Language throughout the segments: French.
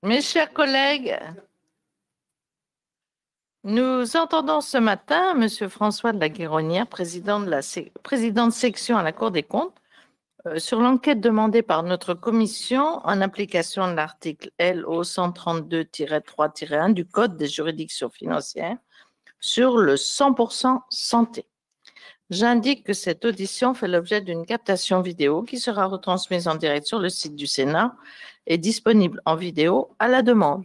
Mes chers collègues, nous entendons ce matin M. François de la Guéronnière, président de section à la Cour des comptes, sur l'enquête demandée par notre commission en application de l'article LO 132-3-1 du Code des juridictions financières sur le 100% santé. J'indique que cette audition fait l'objet d'une captation vidéo qui sera retransmise en direct sur le site du Sénat et disponible en vidéo à la demande.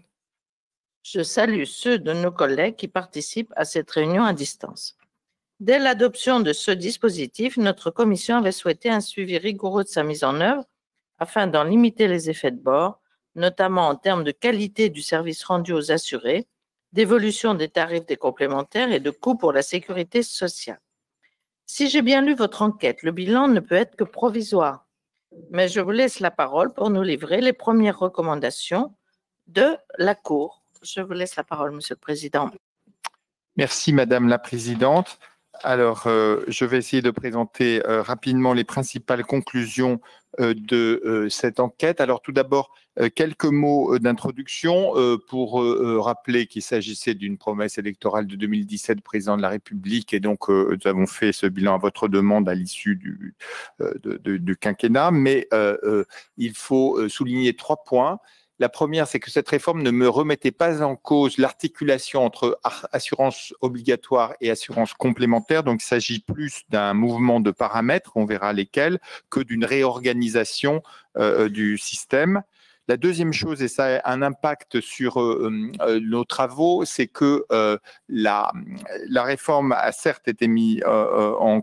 Je salue ceux de nos collègues qui participent à cette réunion à distance. Dès l'adoption de ce dispositif, notre commission avait souhaité un suivi rigoureux de sa mise en œuvre afin d'en limiter les effets de bord, notamment en termes de qualité du service rendu aux assurés, d'évolution des tarifs des complémentaires et de coûts pour la sécurité sociale. Si j'ai bien lu votre enquête, le bilan ne peut être que provisoire, mais je vous laisse la parole pour nous livrer les premières recommandations de la Cour. Je vous laisse la parole, Monsieur le Président. Merci, Madame la Présidente. Alors, je vais essayer de présenter rapidement les principales conclusions de cette enquête. Alors, tout d'abord, quelques mots d'introduction pour rappeler qu'il s'agissait d'une promesse électorale de 2017 du président de la République et donc nous avons fait ce bilan à votre demande à l'issue du quinquennat. Mais il faut souligner 3 points. La première, c'est que cette réforme ne me remettait pas en cause l'articulation entre assurance obligatoire et assurance complémentaire. Donc, il s'agit plus d'un mouvement de paramètres, on verra lesquels, que d'une réorganisation du système. La deuxième chose, et ça a un impact sur nos travaux, c'est que la réforme a certes été mise en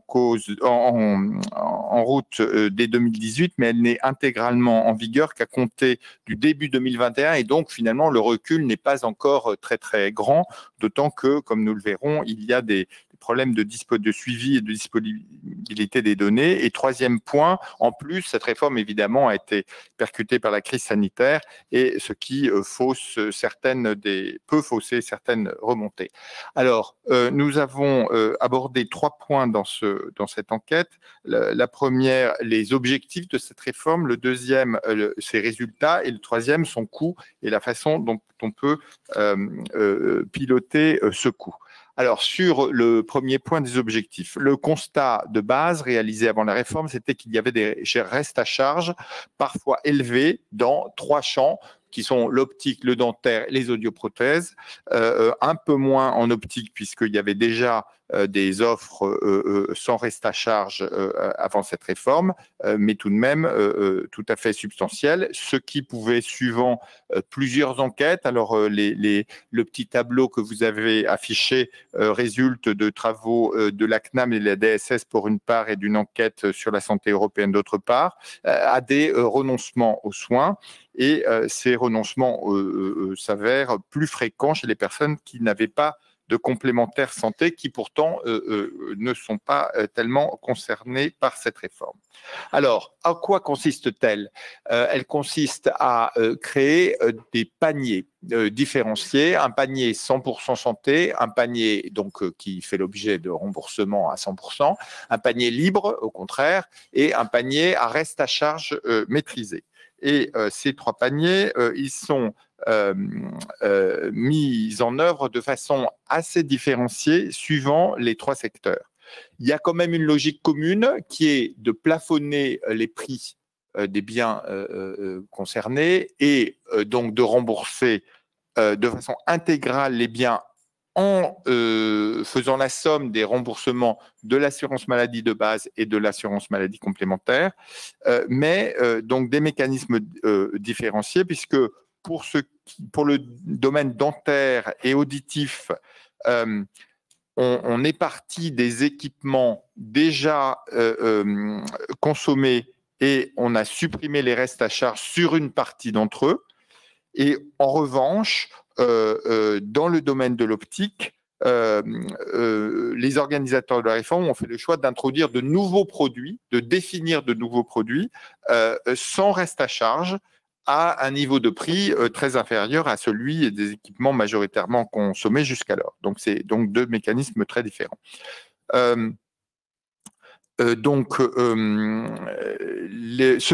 route dès 2018, mais elle n'est intégralement en vigueur qu'à compter du début 2021 et donc finalement le recul n'est pas encore très très grand, d'autant que, comme nous le verrons, il y a des problèmes de suivi et de disponibilité des données. Et troisième point, en plus, cette réforme évidemment a été percutée par la crise sanitaire et ce qui peut fausser certaines remontées. Alors, nous avons abordé 3 points dans cette enquête. La première, les objectifs de cette réforme. Le deuxième, ses résultats. Et le troisième, son coût et la façon dont on peut piloter ce coût. Alors, sur le premier point des objectifs, le constat de base réalisé avant la réforme, c'était qu'il y avait des restes à charge parfois élevés dans 3 champs qui sont l'optique, le dentaire, les audioprothèses, un peu moins en optique puisqu'il y avait déjà des offres sans reste à charge avant cette réforme, mais tout de même tout à fait substantielles, ce qui pouvait, suivant plusieurs enquêtes, alors le petit tableau que vous avez affiché résulte de travaux de la CNAM et de la DSS pour une part et d'une enquête sur la santé européenne d'autre part, à des renoncements aux soins. Et ces renoncements s'avèrent plus fréquents chez les personnes qui n'avaient pas de complémentaires santé, qui pourtant ne sont pas tellement concernées par cette réforme. Alors, à quoi consiste-t-elle? Elle consiste à créer des paniers différenciés, un panier 100% santé, un panier donc qui fait l'objet de remboursement à 100%, un panier libre au contraire, et un panier à reste à charge maîtrisé. Et ces 3 paniers, ils sont mis en œuvre de façon assez différenciée suivant les 3 secteurs. Il y a quand même une logique commune qui est de plafonner les prix des biens concernés et donc de rembourser de façon intégrale les biens en faisant la somme des remboursements de l'assurance maladie de base et de l'assurance maladie complémentaire, mais donc des mécanismes différenciés, puisque pour le domaine dentaire et auditif, on est parti des équipements déjà consommés et on a supprimé les restes à charge sur une partie d'entre eux. Et en revanche, dans le domaine de l'optique, les organisateurs de la réforme ont fait le choix d'introduire de nouveaux produits, de définir de nouveaux produits sans reste à charge, à un niveau de prix très inférieur à celui des équipements majoritairement consommés jusqu'alors. Donc, c'est donc 2 mécanismes très différents. Ce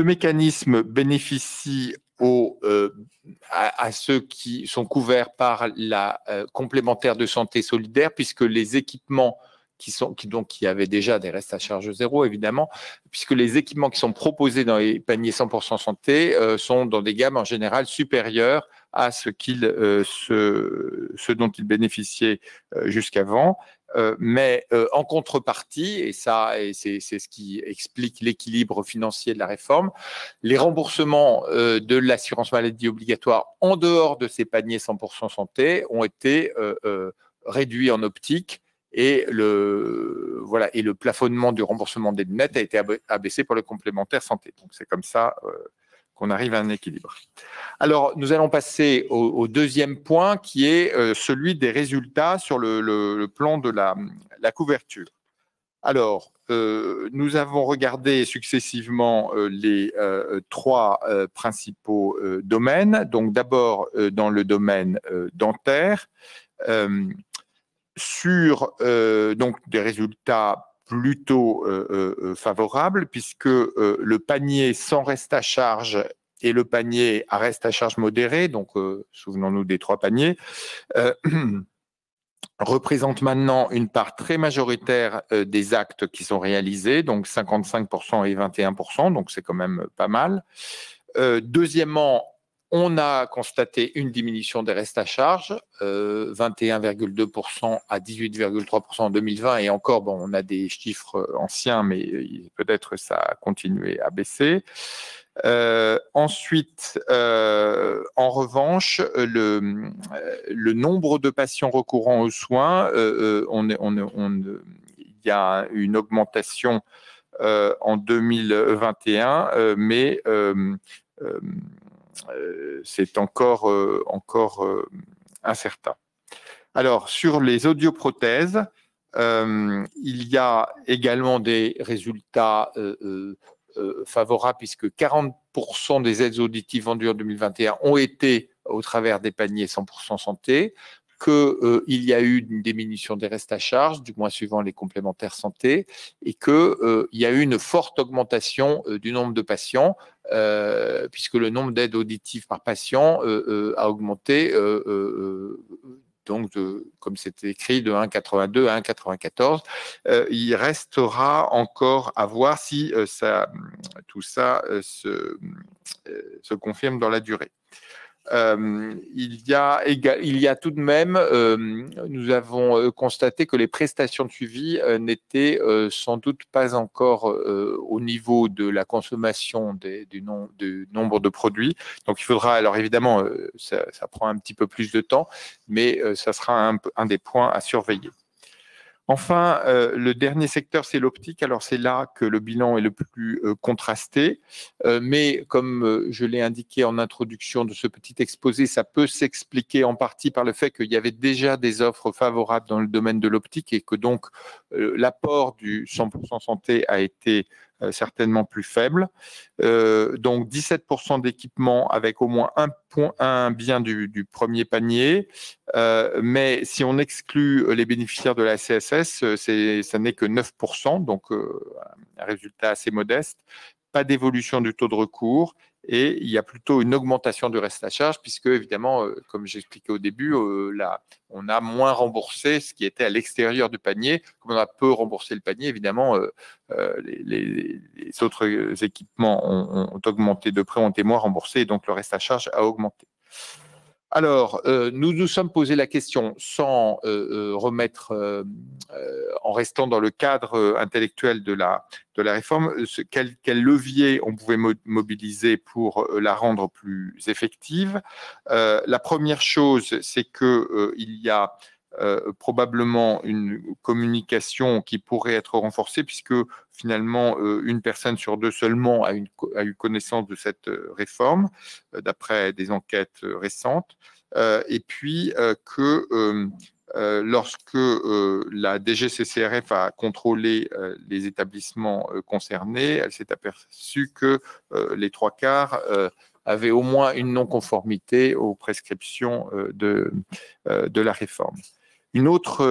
mécanisme bénéficie à ceux qui sont couverts par la complémentaire de santé solidaire, puisque les équipements qui avaient déjà des restes à charge zéro, évidemment, puisque les équipements qui sont proposés dans les paniers 100% santé sont dans des gammes en général supérieures à ce dont ils bénéficiaient jusqu'avant. Mais en contrepartie, et c'est ce qui explique l'équilibre financier de la réforme, les remboursements de l'assurance maladie obligatoire en dehors de ces paniers 100% santé ont été réduits en optique, et le plafonnement du remboursement des lunettes a été abaissé pour le complémentaire santé. Donc c'est comme ça qu'on arrive à un équilibre. Alors, nous allons passer au deuxième point, qui est celui des résultats sur le plan de la couverture. Alors, nous avons regardé successivement les trois principaux domaines. Donc, d'abord, dans le domaine dentaire, sur donc des résultats plutôt favorable, puisque le panier sans reste à charge et le panier à reste à charge modéré, donc souvenons-nous des trois paniers, représentent maintenant une part très majoritaire des actes qui sont réalisés, donc 55% et 21%, donc c'est quand même pas mal. Deuxièmement, on a constaté une diminution des restes à charge, 21,2% à 18,3% en 2020, et encore, bon, on a des chiffres anciens, mais peut-être ça a continué à baisser. Ensuite, en revanche, le nombre de patients recourant aux soins, il y a une augmentation en 2021, mais c'est encore incertain. Alors, sur les audioprothèses, il y a également des résultats favorables, puisque 40% des aides auditives vendues en 2021 ont été au travers des paniers 100% santé, qu'il y a eu une diminution des restes à charge, du moins suivant les complémentaires santé, et qu'il y a eu une forte augmentation du nombre de patients, puisque le nombre d'aides auditives par patient a augmenté, donc comme c'était écrit, de 1,82 à 1,94. Il restera encore à voir si tout ça se confirme dans la durée. Il y a tout de même, nous avons constaté que les prestations de suivi n'étaient sans doute pas encore au niveau de la consommation du nombre de produits. Donc il faudra, alors évidemment, ça prend un petit peu plus de temps, mais ça sera un des points à surveiller. Enfin, le dernier secteur, c'est l'optique. Alors, c'est là que le bilan est le plus contrasté. Mais comme je l'ai indiqué en introduction de ce petit exposé, ça peut s'expliquer en partie par le fait qu'il y avait déjà des offres favorables dans le domaine de l'optique, et que donc l'apport du 100% santé a été certainement plus faible. Donc 17% d'équipements avec au moins un bien du premier panier. Mais si on exclut les bénéficiaires de la CSS, ça n'est que 9%, donc un résultat assez modeste. Pas d'évolution du taux de recours, et il y a plutôt une augmentation du reste à charge, puisque évidemment, comme j'expliquais au début, on a moins remboursé ce qui était à l'extérieur du panier. Comme on a peu remboursé le panier, évidemment, les autres équipements ont augmenté de près, ont été moins remboursés, et donc le reste à charge a augmenté. Alors, nous nous sommes posé la question, sans remettre, en restant dans le cadre intellectuel de la réforme, quel levier on pouvait mobiliser pour la rendre plus effective. La première chose, c'est qu'il y a probablement une communication qui pourrait être renforcée, puisque finalement, une personne sur deux seulement a eu connaissance de cette réforme, d'après des enquêtes récentes. Et puis que lorsque la DGCCRF a contrôlé les établissements concernés, elle s'est aperçue que les trois quarts avaient au moins une non-conformité aux prescriptions de la réforme. un autre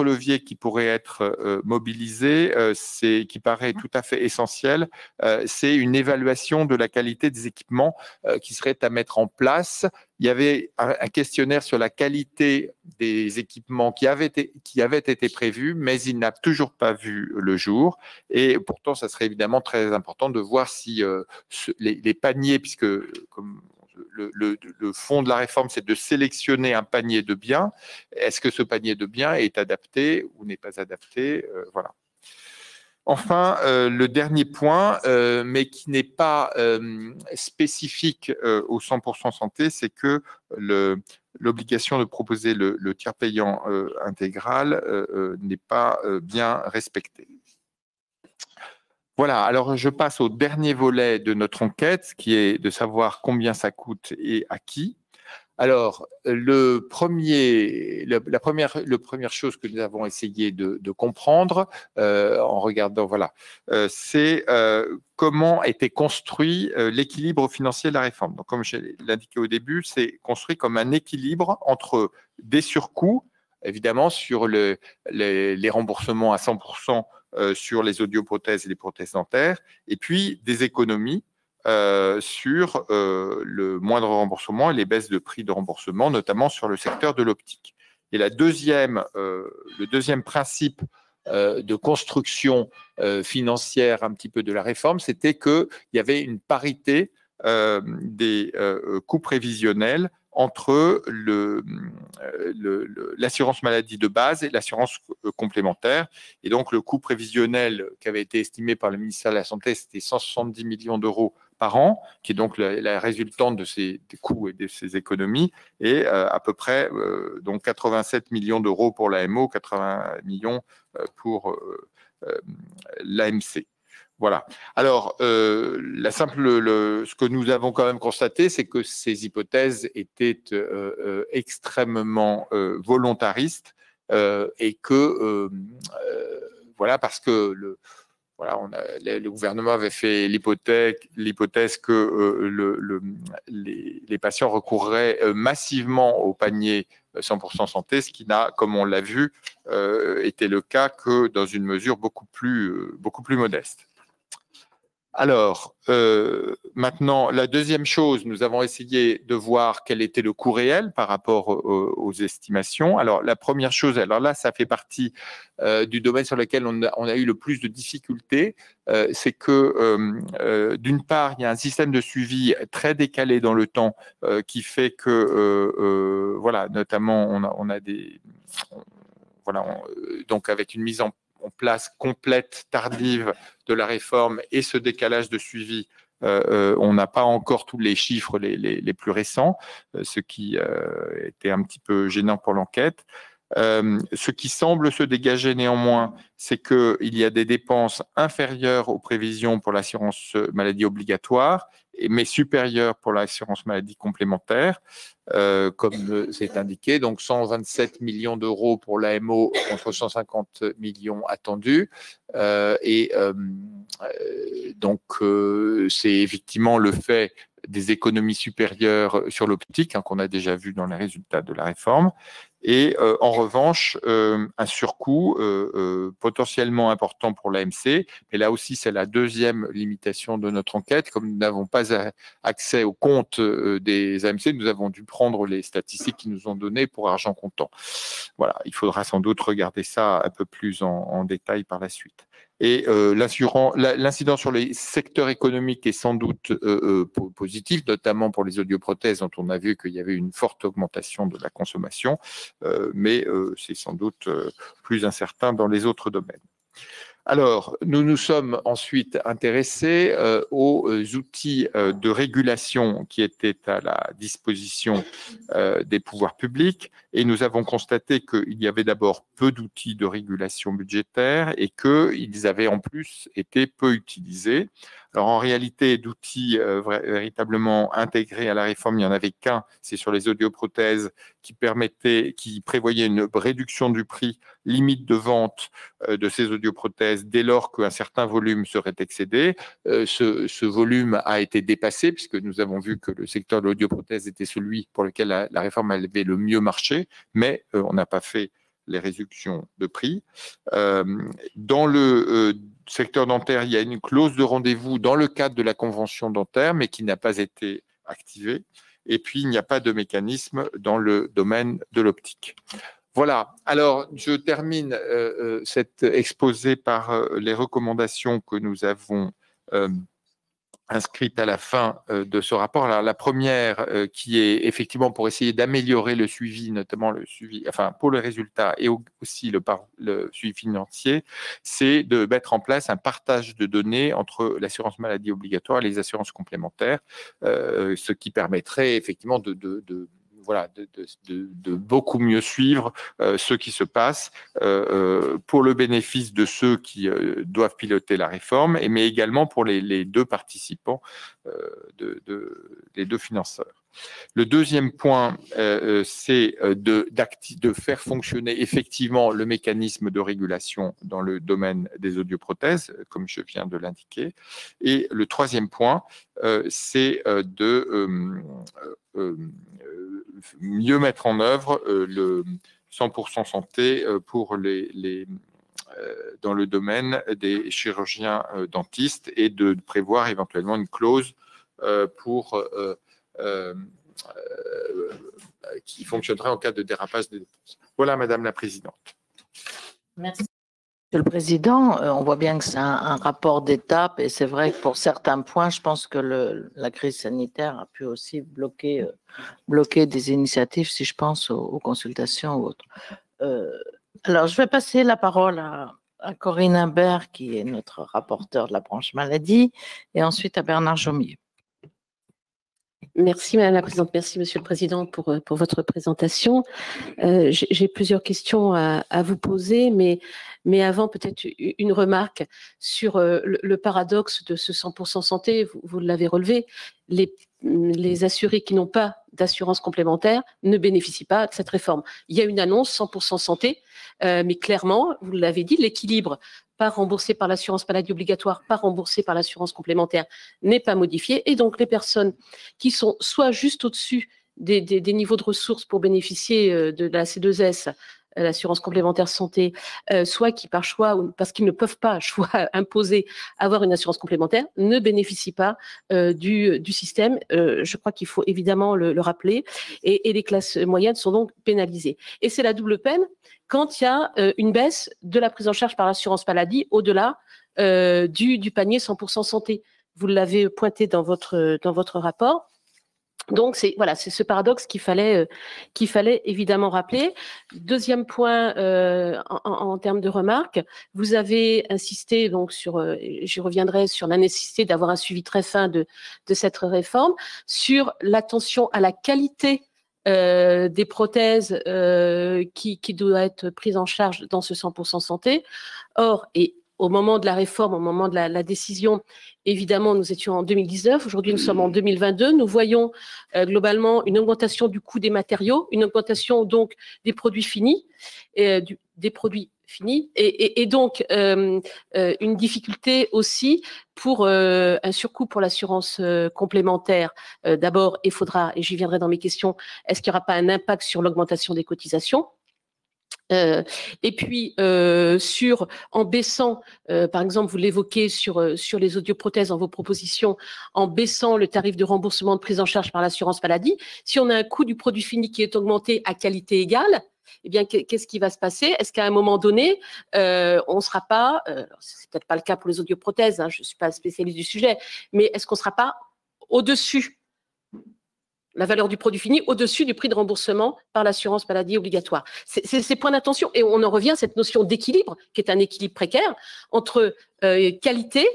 levier qui pourrait être mobilisé, qui paraît tout à fait essentiel, c'est une évaluation de la qualité des équipements qui serait à mettre en place. Il y avait un questionnaire sur la qualité des équipements qui avait été prévu, mais il n'a toujours pas vu le jour. Et pourtant, ça serait évidemment très important de voir si les paniers, puisque comme le fond de la réforme, c'est de sélectionner un panier de biens. Est-ce que ce panier de biens est adapté ou n'est pas adapté? Voilà. Enfin, le dernier point, mais qui n'est pas spécifique au 100% santé, c'est que l'obligation de proposer le tiers payant intégral n'est pas bien respectée. Voilà, alors je passe au dernier volet de notre enquête, qui est de savoir combien ça coûte et à qui. Alors, la première chose que nous avons essayé de comprendre en regardant, voilà, c'est comment était construit l'équilibre financier de la réforme. Donc, comme je l'ai indiqué au début, c'est construit comme un équilibre entre des surcoûts, évidemment, sur les remboursements à 100% sur les audioprothèses et les prothèses dentaires, et puis des économies sur le moindre remboursement et les baisses de prix de remboursement, notamment sur le secteur de l'optique. Et le deuxième principe de construction financière un petit peu de la réforme, c'était qu'il y avait une parité des coûts prévisionnels entre l'assurance maladie de base et l'assurance complémentaire. Et donc, le coût prévisionnel qui avait été estimé par le ministère de la Santé, c'était 170 millions d'euros par an, qui est donc la résultante de ces coûts et de ces économies, et à peu près donc 87 millions d'euros pour l'AMO, 80 millions pour l'AMC. Voilà. Alors, ce que nous avons quand même constaté, c'est que ces hypothèses étaient extrêmement volontaristes et que, voilà, parce que le gouvernement avait fait l'hypothèse que les patients recourraient massivement au panier 100% santé, ce qui n'a, comme on l'a vu, été le cas que dans une mesure beaucoup plus modeste. Alors, maintenant, la deuxième chose, nous avons essayé de voir quel était le coût réel par rapport aux estimations. Alors, la première chose, alors là, ça fait partie du domaine sur lequel on a eu le plus de difficultés, c'est que, d'une part, il y a un système de suivi très décalé dans le temps qui fait que, voilà, notamment, on a des... Voilà, donc avec une mise en place complète, tardive de la réforme et ce décalage de suivi, on n'a pas encore tous les chiffres les plus récents, ce qui était un petit peu gênant pour l'enquête. Ce qui semble se dégager néanmoins, c'est qu'il y a des dépenses inférieures aux prévisions pour l'assurance maladie obligatoire, mais supérieures pour l'assurance maladie complémentaire, comme c'est indiqué. Donc 127 millions d'euros pour l'AMO contre 150 millions attendus. Donc c'est effectivement le fait des économies supérieures sur l'optique qu'on a déjà vu dans les résultats de la réforme. Et en revanche, un surcoût potentiellement important pour l'AMC. Et là aussi, c'est la deuxième limitation de notre enquête. Comme nous n'avons pas accès aux comptes des AMC, nous avons dû prendre les statistiques qu'ils nous ont données pour argent comptant. Voilà, il faudra sans doute regarder ça un peu plus en détail par la suite. Et l'incidence sur les secteurs économiques est sans doute positif, notamment pour les audioprothèses, dont on a vu qu'il y avait une forte augmentation de la consommation, mais c'est sans doute plus incertain dans les autres domaines. Alors, nous nous sommes ensuite intéressés aux outils de régulation qui étaient à la disposition des pouvoirs publics et nous avons constaté qu'il y avait d'abord peu d'outils de régulation budgétaire et qu'ils avaient en plus été peu utilisés. Alors, en réalité, d'outils véritablement intégrés à la réforme, il n'y en avait qu'un, c'est sur les audioprothèses qui prévoyait une réduction du prix limite de vente de ces audioprothèses dès lors qu'un certain volume serait excédé. Ce volume a été dépassé puisque nous avons vu que le secteur de l'audioprothèse était celui pour lequel la réforme avait le mieux marché, mais on n'a pas fait les réductions de prix. Dans le secteur dentaire, il y a une clause de rendez-vous dans le cadre de la convention dentaire, mais qui n'a pas été activée. Et puis, il n'y a pas de mécanisme dans le domaine de l'optique. Voilà. Alors, je termine cet exposé par les recommandations que nous avons inscrite à la fin de ce rapport. Alors, la première, qui est effectivement pour essayer d'améliorer le suivi, notamment le suivi, enfin pour le résultat et aussi le suivi financier, c'est de mettre en place un partage de données entre l'assurance maladie obligatoire et les assurances complémentaires, ce qui permettrait effectivement de beaucoup mieux suivre ce qui se passe pour le bénéfice de ceux qui doivent piloter la réforme, mais également pour les deux participants, les deux financeurs. Le deuxième point, c'est de faire fonctionner effectivement le mécanisme de régulation dans le domaine des audioprothèses, comme je viens de l'indiquer. Et le troisième point, c'est de mieux mettre en œuvre le 100% santé pour dans le domaine des chirurgiens dentistes et de prévoir éventuellement une clause qui fonctionnerait en cas de dérapage des dépenses. Voilà, Madame la Présidente. Merci. Monsieur le Président, on voit bien que c'est un rapport d'étape et c'est vrai que pour certains points, je pense que la crise sanitaire a pu aussi bloquer des initiatives, si je pense aux consultations ou autres. Alors, je vais passer la parole à Corinne Imbert, qui est notre rapporteure de la branche maladie, et ensuite à Bernard Jomier. Merci Madame la Présidente, merci Monsieur le Président pour votre présentation. J'ai plusieurs questions à vous poser, mais avant peut-être une remarque sur le paradoxe de ce 100% santé, vous l'avez relevé, les assurés qui n'ont pas d'assurance complémentaire ne bénéficient pas de cette réforme. Il y a une annonce 100% santé, mais clairement, vous l'avez dit, l'équilibre pas remboursé par l'assurance maladie obligatoire, pas remboursé par l'assurance complémentaire, n'est pas modifié. Et donc, les personnes qui sont soit juste au-dessus des niveaux de ressources pour bénéficier de la C2S, l'assurance complémentaire santé, soit qui par choix ou parce qu'ils ne peuvent pas choix imposer avoir une assurance complémentaire, ne bénéficient pas du système. Je crois qu'il faut évidemment le rappeler. Et les classes moyennes sont donc pénalisées. Et c'est la double peine quand il y a une baisse de la prise en charge par l'assurance maladie au-delà du panier 100% santé. Vous l'avez pointé dans votre rapport. Donc, c'est ce paradoxe qu'il fallait évidemment rappeler. Deuxième point, en termes de remarques, vous avez insisté donc j'y reviendrai, sur la nécessité d'avoir un suivi très fin de cette réforme, sur l'attention à la qualité des prothèses qui doit être prise en charge dans ce 100% santé. Or, et au moment de la réforme, au moment de la décision, évidemment, nous étions en 2019. Aujourd'hui, nous sommes en 2022. Nous voyons globalement une augmentation du coût des matériaux, une augmentation donc des produits finis, et donc une difficulté aussi pour un surcoût pour l'assurance complémentaire. D'abord, il faudra, et j'y viendrai dans mes questions, est-ce qu'il n'y aura pas un impact sur l'augmentation des cotisations ? Et puis en baissant, par exemple, vous l'évoquez sur les audioprothèses dans vos propositions, en baissant le tarif de remboursement de prise en charge par l'assurance maladie, si on a un coût du produit fini qui est augmenté à qualité égale, eh bien, qu'est-ce qui va se passer? Est-ce qu'à un moment donné, on ne sera pas, c'est peut-être pas le cas pour les audioprothèses, je ne suis pas spécialiste du sujet, mais est-ce qu'on ne sera pas au-dessus, la valeur du produit fini, au-dessus du prix de remboursement par l'assurance maladie obligatoire? C'est ces points d'attention. Et on en revient à cette notion d'équilibre, qui est un équilibre précaire, entre qualité,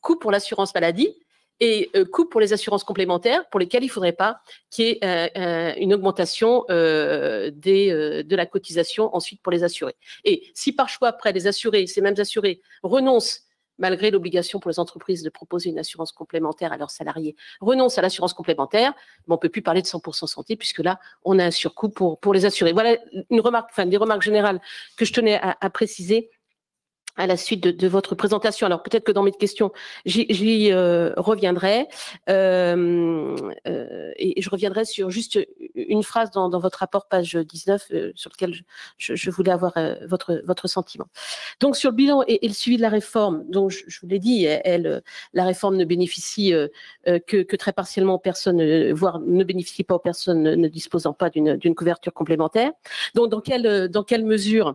coût pour l'assurance maladie, et coût pour les assurances complémentaires, pour lesquelles il ne faudrait pas qu'il y ait une augmentation de la cotisation ensuite pour les assurés. Et si par choix, après, les assurés, ces mêmes assurés, renoncent malgré l'obligation pour les entreprises de proposer une assurance complémentaire à leurs salariés, renoncent à l'assurance complémentaire, on ne peut plus parler de 100% santé puisque là, on a un surcoût pour les assurés. Voilà une remarque, enfin des remarques générales que je tenais à préciser à la suite de votre présentation. Alors peut-être que dans mes questions, j'y reviendrai et je reviendrai sur juste une phrase dans votre rapport, page 19, sur lequel je voulais avoir votre sentiment. Donc sur le bilan et le suivi de la réforme, donc je vous l'ai dit, la réforme ne bénéficie que très partiellement aux personnes, voire ne bénéficie pas aux personnes ne disposant pas d'une couverture complémentaire. Donc dans quelle mesure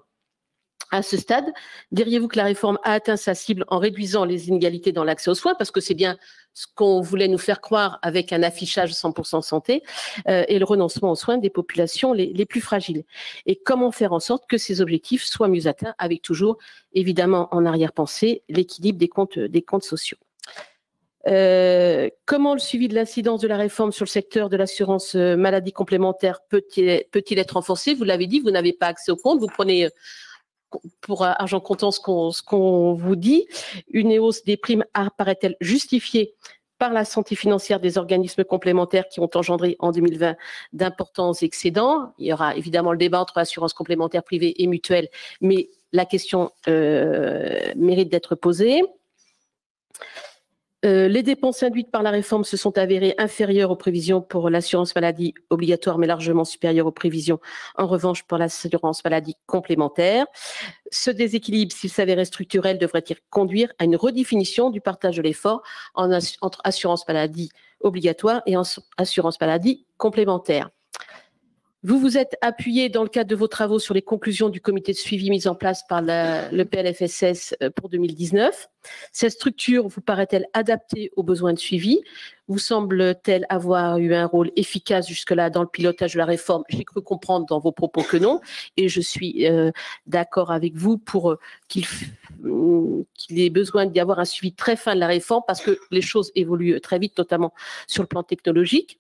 à ce stade, diriez-vous que la réforme a atteint sa cible en réduisant les inégalités dans l'accès aux soins, parce que c'est bien ce qu'on voulait nous faire croire avec un affichage 100% santé et le renoncement aux soins des populations les plus fragiles. Et comment faire en sorte que ces objectifs soient mieux atteints, avec toujours, évidemment, en arrière-pensée, l'équilibre des comptes sociaux. Comment le suivi de l'incidence de la réforme sur le secteur de l'assurance maladie complémentaire peut-il être renforcé? Vous l'avez dit, vous n'avez pas accès aux comptes, vous prenez pour argent comptant ce qu'on vous dit. Une hausse des primes apparaît-elle justifiée par la santé financière des organismes complémentaires qui ont engendré en 2020 d'importants excédents? Il y aura évidemment le débat entre assurance complémentaire privée et mutuelle, mais la question mérite d'être posée. Les dépenses induites par la réforme se sont avérées inférieures aux prévisions pour l'assurance maladie obligatoire, mais largement supérieures aux prévisions, en revanche, pour l'assurance maladie complémentaire. Ce déséquilibre, s'il s'avérait structurel, devrait-il conduire à une redéfinition du partage de l'effort entre assurance maladie obligatoire et assurance maladie complémentaire? Vous vous êtes appuyé dans le cadre de vos travaux sur les conclusions du comité de suivi mis en place par le PLFSS pour 2019. Cette structure vous paraît-elle adaptée aux besoins de suivi? Vous semble-t-elle avoir eu un rôle efficace jusque-là dans le pilotage de la réforme? J'ai cru comprendre dans vos propos que non, et je suis d'accord avec vous pour qu'il ait besoin d'y avoir un suivi très fin de la réforme parce que les choses évoluent très vite, notamment sur le plan technologique.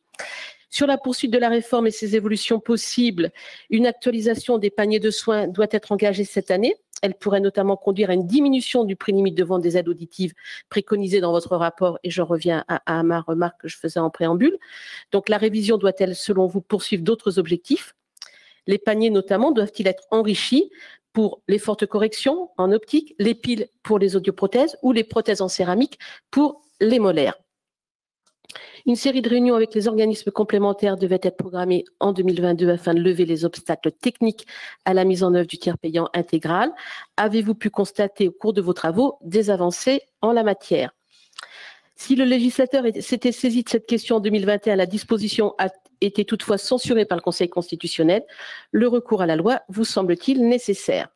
Sur la poursuite de la réforme et ses évolutions possibles, une actualisation des paniers de soins doit être engagée cette année. Elle pourrait notamment conduire à une diminution du prix limite de vente des aides auditives préconisées dans votre rapport, et j'en reviens à ma remarque que je faisais en préambule. Donc la révision doit-elle, selon vous, poursuivre d'autres objectifs? Les paniers notamment doivent-ils être enrichis pour les fortes corrections en optique, les piles pour les audioprothèses ou les prothèses en céramique pour les molaires? Une série de réunions avec les organismes complémentaires devait être programmée en 2022 afin de lever les obstacles techniques à la mise en œuvre du tiers payant intégral. Avez-vous pu constater au cours de vos travaux des avancées en la matière? Si le législateur s'était saisi de cette question en 2021, la disposition a été toutefois censurée par le Conseil constitutionnel. Le recours à la loi vous semble-t-il nécessaire?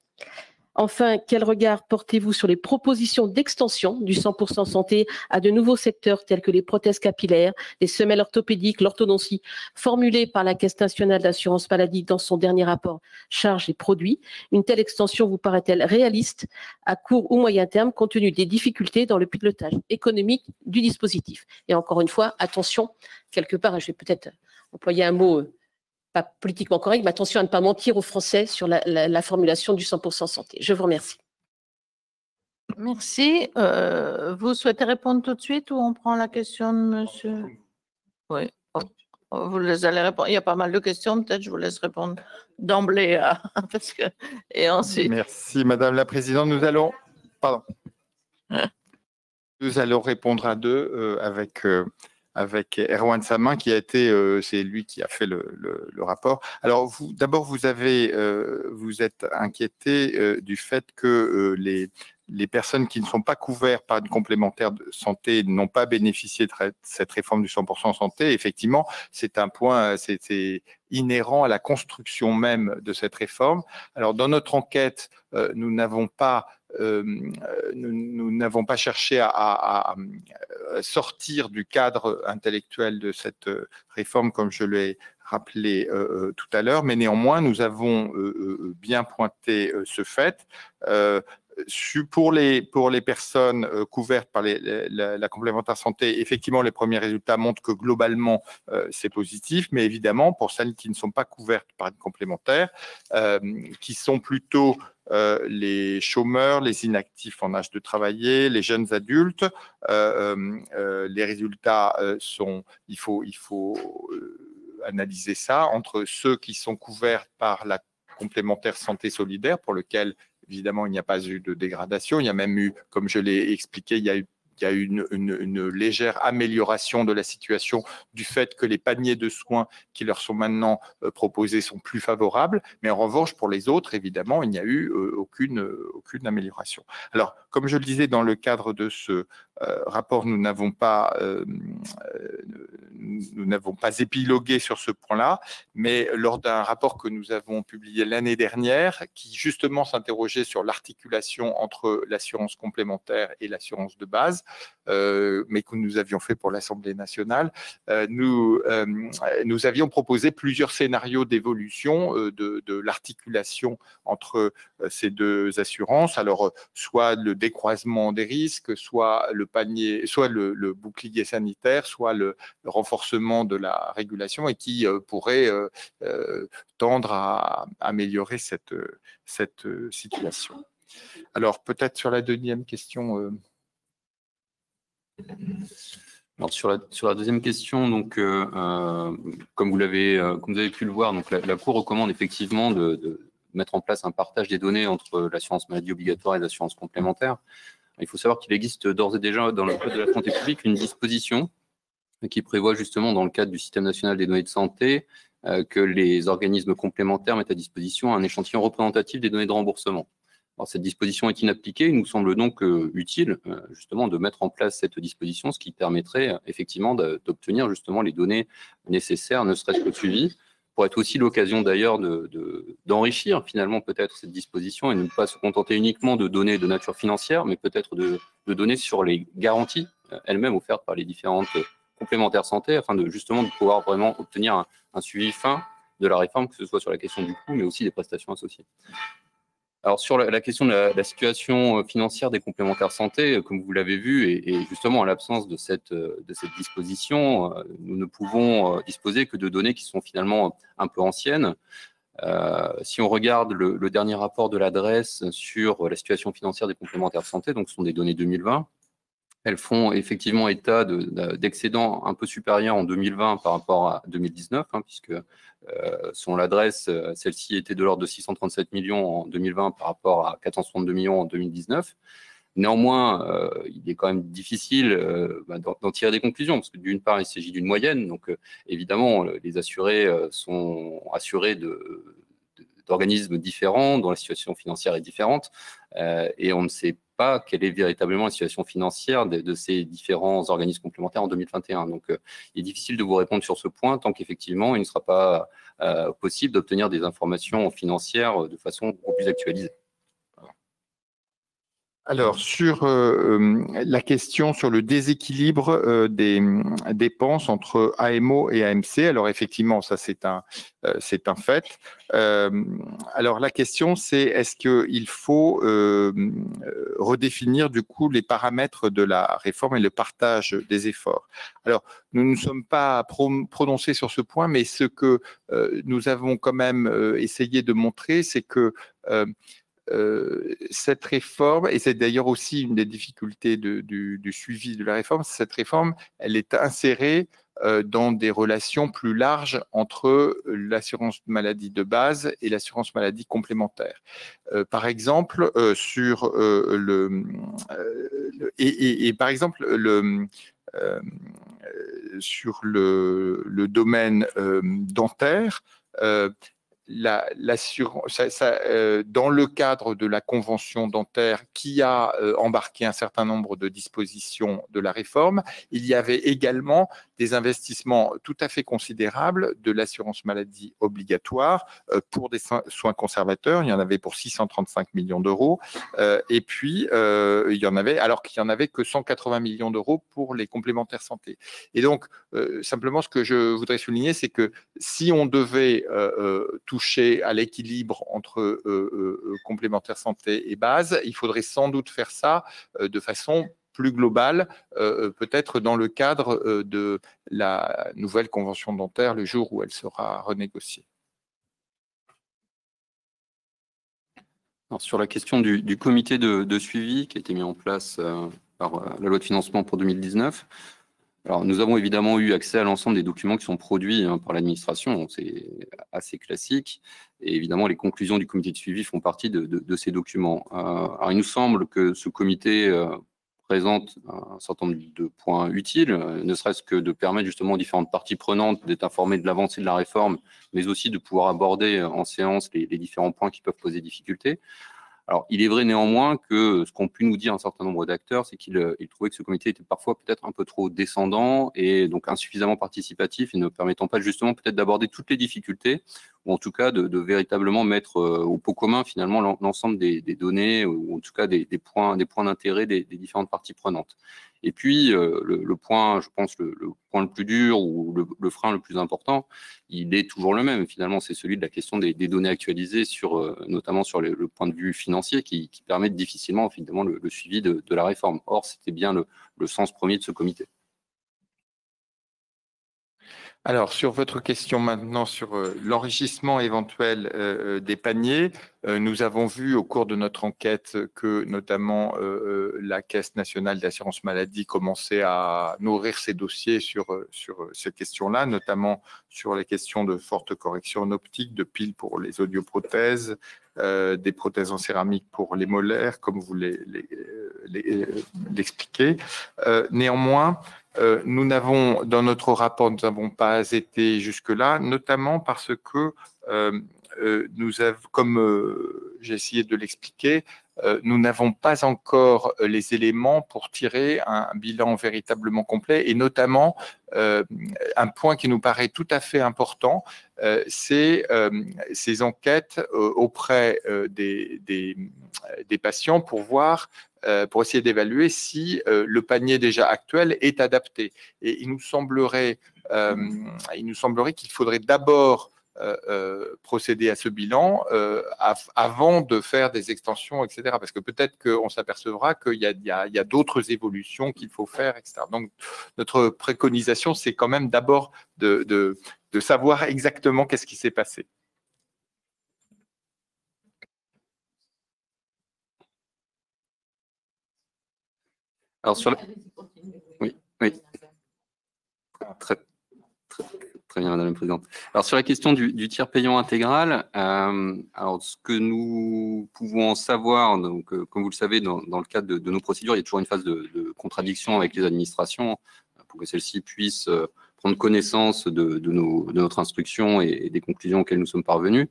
Enfin, quel regard portez-vous sur les propositions d'extension du 100% santé à de nouveaux secteurs tels que les prothèses capillaires, les semelles orthopédiques, l'orthodontie, formulées par la Caisse nationale d'assurance maladie dans son dernier rapport Charges et produits? Une telle extension vous paraît-elle réaliste à court ou moyen terme compte tenu des difficultés dans le pilotage économique du dispositif? Et encore une fois, attention, quelque part, je vais peut-être employer un mot pas politiquement correct, mais attention à ne pas mentir aux Français sur la formulation du 100% santé. Je vous remercie. Merci. Vous souhaitez répondre tout de suite ou on prend la question de monsieur? Oui. Vous les allez répondre. Il y a pas mal de questions, peut-être je vous laisse répondre d'emblée. Parce que... Et ensuite... Merci, Madame la Présidente. Nous allons répondre à deux avec Erwan Samin qui a été, c'est lui qui a fait le rapport. Alors, d'abord, vous êtes inquiété du fait que les personnes qui ne sont pas couvertes par une complémentaire de santé n'ont pas bénéficié de cette réforme du 100% santé. Effectivement, c'est un point, c'est inhérent à la construction même de cette réforme. Alors, dans notre enquête, nous n'avons pas cherché à sortir du cadre intellectuel de cette réforme, comme je l'ai rappelé tout à l'heure, mais néanmoins, nous avons bien pointé ce fait. pour les personnes couvertes par la complémentaire santé, effectivement, les premiers résultats montrent que globalement, c'est positif, mais évidemment, pour celles qui ne sont pas couvertes par une complémentaire, qui sont plutôt les chômeurs, les inactifs en âge de travailler, les jeunes adultes, les résultats sont, il faut analyser ça entre ceux qui sont couverts par la complémentaire santé solidaire, pour lequel évidemment il n'y a pas eu de dégradation, il y a même eu, comme je l'ai expliqué, il y a eu une légère amélioration de la situation du fait que les paniers de soins qui leur sont maintenant proposés sont plus favorables. Mais en revanche, pour les autres, évidemment, il n'y a eu aucune amélioration. Alors, comme je le disais, dans le cadre de ce rapport, nous n'avons pas épilogué sur ce point-là, mais lors d'un rapport que nous avons publié l'année dernière, qui justement s'interrogeait sur l'articulation entre l'assurance complémentaire et l'assurance de base, mais que nous avions fait pour l'Assemblée nationale, nous avions proposé plusieurs scénarios d'évolution de l'articulation entre ces deux assurances. Alors, soit le décroisement des risques, soit le panier, soit le bouclier sanitaire, soit le renforcement de la régulation, et qui pourrait tendre à améliorer cette situation. Alors, peut-être sur la deuxième question. Alors sur la deuxième question, donc comme vous avez pu le voir, donc la Cour recommande effectivement de mettre en place un partage des données entre l'assurance maladie obligatoire et l'assurance complémentaire. Il faut savoir qu'il existe d'ores et déjà dans le Code de la santé publique une disposition qui prévoit justement dans le cadre du système national des données de santé que les organismes complémentaires mettent à disposition un échantillon représentatif des données de remboursement. Alors, cette disposition est inappliquée. Il nous semble donc utile justement de mettre en place cette disposition, ce qui permettrait effectivement d'obtenir justement les données nécessaires, ne serait-ce que de suivi, pour être aussi l'occasion d'ailleurs d'enrichir finalement peut-être cette disposition et ne pas se contenter uniquement de données de nature financière, mais peut-être de données sur les garanties elles-mêmes offertes par les différentes complémentaires santé, afin de justement de pouvoir vraiment obtenir un suivi fin de la réforme, que ce soit sur la question du coût, mais aussi des prestations associées. Alors, sur la question de la situation financière des complémentaires santé, comme vous l'avez vu, et justement en l'absence de cette disposition, nous ne pouvons disposer que de données qui sont finalement un peu anciennes. Si on regarde le dernier rapport de l'adresse sur la situation financière des complémentaires santé, donc ce sont des données 2020, elles font effectivement état d'excédents un peu supérieurs en 2020 par rapport à 2019, puisque selon l'adresse, celle-ci était de l'ordre de 637 millions en 2020 par rapport à 462 millions en 2019. Néanmoins, il est quand même difficile d'en tirer des conclusions, parce que d'une part, il s'agit d'une moyenne, donc évidemment, les assurés sont assurés d'organismes différents, dont la situation financière est différente, et on ne sait pas quelle est véritablement la situation financière de ces différents organismes complémentaires en 2021. Donc, il est difficile de vous répondre sur ce point tant qu'effectivement, il ne sera pas possible d'obtenir des informations financières de façon beaucoup plus actualisée. Alors, sur la question sur le déséquilibre des dépenses entre AMO et AMC, alors effectivement, ça c'est un fait. Alors, la question c'est est-ce qu'il faut redéfinir du coup les paramètres de la réforme et le partage des efforts. Alors, nous ne sommes pas prononcés sur ce point, mais ce que nous avons quand même essayé de montrer, c'est que cette réforme, et c'est d'ailleurs aussi une des difficultés du suivi de la réforme, cette réforme, elle est insérée dans des relations plus larges entre l'assurance maladie de base et l'assurance maladie complémentaire. Par exemple, sur par exemple, sur le domaine dentaire, l'assurance, dans le cadre de la convention dentaire qui a embarqué un certain nombre de dispositions de la réforme, il y avait également des investissements tout à fait considérables de l'assurance maladie obligatoire pour des soins conservateurs. Il y en avait pour 635 millions d'euros. Et puis, il y en avait, alors qu'il n'y en avait que 180 millions d'euros pour les complémentaires santé. Et donc, simplement, ce que je voudrais souligner, c'est que si on devait toucher à l'équilibre entre complémentaire santé et base. Il faudrait sans doute faire ça de façon plus globale, peut-être dans le cadre de la nouvelle convention dentaire le jour où elle sera renégociée. Alors, sur la question du comité de suivi qui a été mis en place par la loi de financement pour 2019, alors, nous avons évidemment eu accès à l'ensemble des documents qui sont produits par l'administration, c'est assez classique, et évidemment les conclusions du comité de suivi font partie de ces documents. Alors, il nous semble que ce comité présente un certain nombre de points utiles, ne serait-ce que de permettre justement aux différentes parties prenantes d'être informées de l'avancée de la réforme, mais aussi de pouvoir aborder en séance les différents points qui peuvent poser difficulté. Alors, il est vrai néanmoins que ce qu'ont pu nous dire un certain nombre d'acteurs, c'est qu'ils trouvaient que ce comité était parfois peut-être un peu trop descendant et donc insuffisamment participatif et ne permettant pas justement peut-être d'aborder toutes les difficultés ou en tout cas de véritablement mettre au pot commun finalement l'ensemble des données ou en tout cas des points d'intérêt des différentes parties prenantes. Et puis, le point, je pense, le point le plus dur ou le frein le plus important, il est toujours le même. Finalement, c'est celui de la question des données actualisées, notamment sur le point de vue financier, qui permettent difficilement finalement, le suivi de la réforme. Or, c'était bien le sens premier de ce comité. Alors, sur votre question maintenant sur l'enrichissement éventuel des paniers, nous avons vu au cours de notre enquête que notamment la Caisse nationale d'assurance maladie commençait à nourrir ses dossiers sur ces questions-là, notamment sur les questions de forte correction en optique, de piles pour les audioprothèses, des prothèses en céramique pour les molaires, comme vous l'expliquez. Néanmoins, nous n'avons, dans notre rapport, nous n'avons pas été jusque-là, notamment parce que nous avons, comme j'ai essayé de l'expliquer, nous n'avons pas encore les éléments pour tirer un bilan véritablement complet et notamment un point qui nous paraît tout à fait important, c'est ces enquêtes auprès des patients pour voir pour essayer d'évaluer si le panier déjà actuel est adapté. Et il nous semblerait qu'il faudrait d'abord procéder à ce bilan avant de faire des extensions, etc. Parce que peut-être qu'on s'apercevra qu'il y a d'autres évolutions qu'il faut faire, etc. Donc, notre préconisation, c'est quand même d'abord de savoir exactement qu'est-ce qui s'est passé. Alors, sur la... Oui. Très bien, Madame la Présidente. Alors, sur la question du tiers payant intégral, alors, ce que nous pouvons en savoir, donc, comme vous le savez, dans le cadre de nos procédures, il y a toujours une phase de contradiction avec les administrations pour que celles-ci puissent prendre connaissance de notre instruction et des conclusions auxquelles nous sommes parvenus.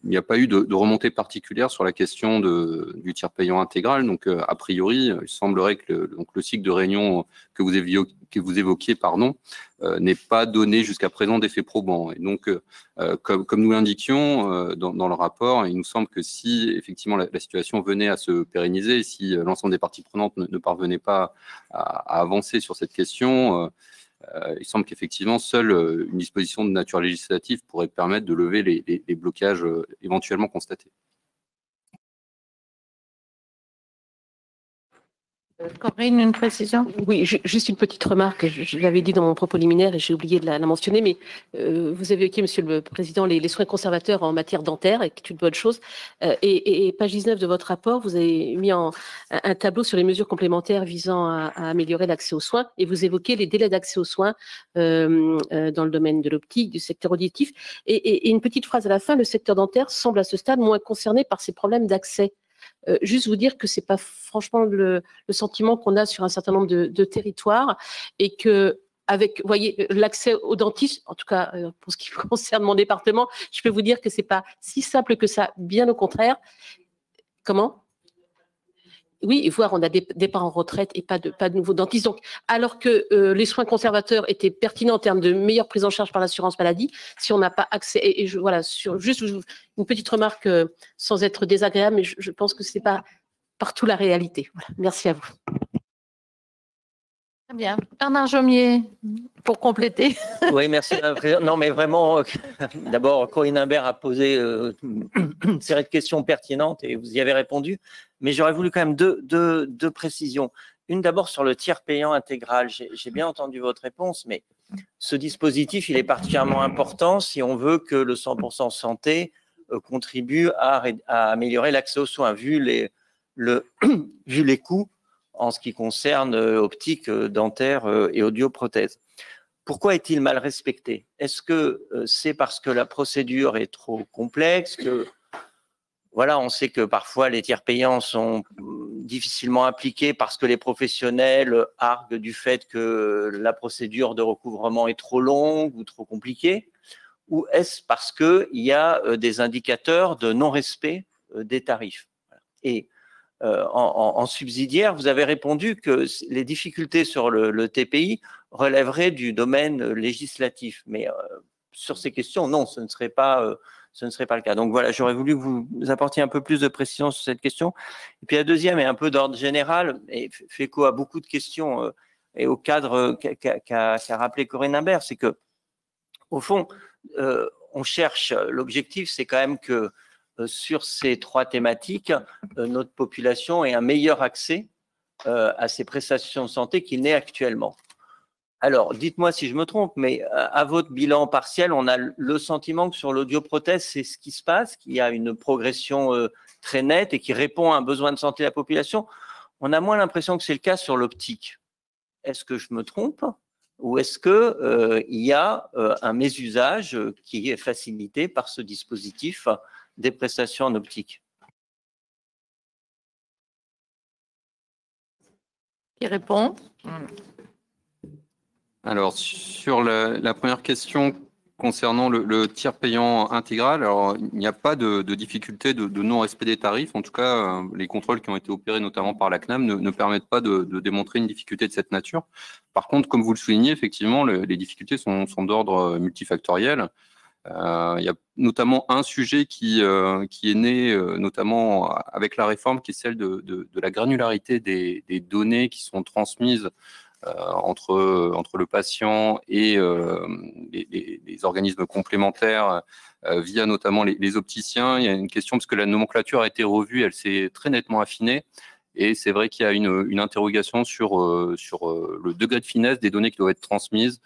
Il n'y a pas eu de remontée particulière sur la question du tiers payant intégral. Donc, a priori, il semblerait que le cycle de réunion que vous évoquiez n'est pas donné jusqu'à présent d'effet probant. Et donc, comme nous l'indiquions dans le rapport, il nous semble que si effectivement la situation venait à se pérenniser, si l'ensemble des parties prenantes ne parvenaient pas à avancer sur cette question, il semble qu'effectivement, seule une disposition de nature législative pourrait permettre de lever les blocages éventuellement constatés. Corinne, une précision? Oui, juste une petite remarque. Je l'avais dit dans mon propos liminaire et j'ai oublié de la mentionner, mais vous avez évoqué, Monsieur le Président, les soins conservateurs en matière dentaire, et c'est une bonne chose. Et page 19 de votre rapport, vous avez mis un tableau sur les mesures complémentaires visant à améliorer l'accès aux soins, et vous évoquez les délais d'accès aux soins dans le domaine de l'optique, du secteur auditif. Et une petite phrase à la fin, le secteur dentaire semble à ce stade moins concerné par ces problèmes d'accès. Juste vous dire que c'est pas franchement le sentiment qu'on a sur un certain nombre de territoires et que avec, vous voyez, l'accès aux dentistes, en tout cas pour ce qui concerne mon département, je peux vous dire que c'est pas si simple que ça, bien au contraire. Comment ? Oui, voire on a des départs en retraite et pas de nouveaux dentistes. Donc, alors que les soins conservateurs étaient pertinents en termes de meilleure prise en charge par l'assurance maladie, si on n'a pas accès, voilà, juste une petite remarque sans être désagréable, mais je pense que c'est pas partout la réalité. Voilà. Merci à vous. Très bien. Bernard Jomier, pour compléter. Oui, merci, Madame la Présidente. Non, mais vraiment, d'abord, Corinne Imbert a posé une série de questions pertinentes et vous y avez répondu. Mais j'aurais voulu quand même deux précisions. Une d'abord sur le tiers payant intégral. J'ai bien entendu votre réponse, mais ce dispositif, il est particulièrement important si on veut que le 100% santé contribue à améliorer l'accès aux soins, vu les coûts en ce qui concerne optique, dentaire et audioprothèse. Pourquoi est-il mal respecté? Est-ce que c'est parce que la procédure est trop complexe, que voilà, on sait que parfois les tiers payants sont difficilement appliqués parce que les professionnels arguent du fait que la procédure de recouvrement est trop longue ou trop compliquée? Ou est-ce parce qu'il y a des indicateurs de non-respect des tarifs? Et en subsidiaire, vous avez répondu que les difficultés sur le TPI relèveraient du domaine législatif. Mais sur ces questions, non, ce ne serait pas le cas. Donc voilà, j'aurais voulu que vous apportiez un peu plus de précision sur cette question. Et puis la deuxième est un peu d'ordre général et fait écho à beaucoup de questions et au cadre qu'a rappelé Corinne Imbert, c'est que au fond, on cherche, l'objectif, c'est quand même que sur ces trois thématiques, notre population ait un meilleur accès à ces prestations de santé qu'il n'est actuellement. Alors, dites-moi si je me trompe, mais à votre bilan partiel, on a le sentiment que sur l'audioprothèse, c'est ce qui se passe, qu'il y a une progression très nette et qui répond à un besoin de santé de la population. On a moins l'impression que c'est le cas sur l'optique. Est-ce que je me trompe? Ou est-ce qu'il y a un mésusage qui est facilité par ce dispositif des prestations en optique? Qui répond? Alors, sur la première question concernant le tiers payant intégral, alors il n'y a pas de difficulté de non-respect des tarifs. En tout cas, les contrôles qui ont été opérés notamment par la CNAM ne permettent pas de démontrer une difficulté de cette nature. Par contre, comme vous le soulignez, effectivement, les difficultés sont d'ordre multifactoriel. Il y a notamment un sujet qui est né notamment avec la réforme, qui est celle de la granularité des données qui sont transmises entre le patient et les organismes complémentaires via notamment les opticiens. Il y a une question parce que la nomenclature a été revue, elle s'est très nettement affinée. Et c'est vrai qu'il y a une interrogation sur le degré de finesse des données qui doivent être transmises.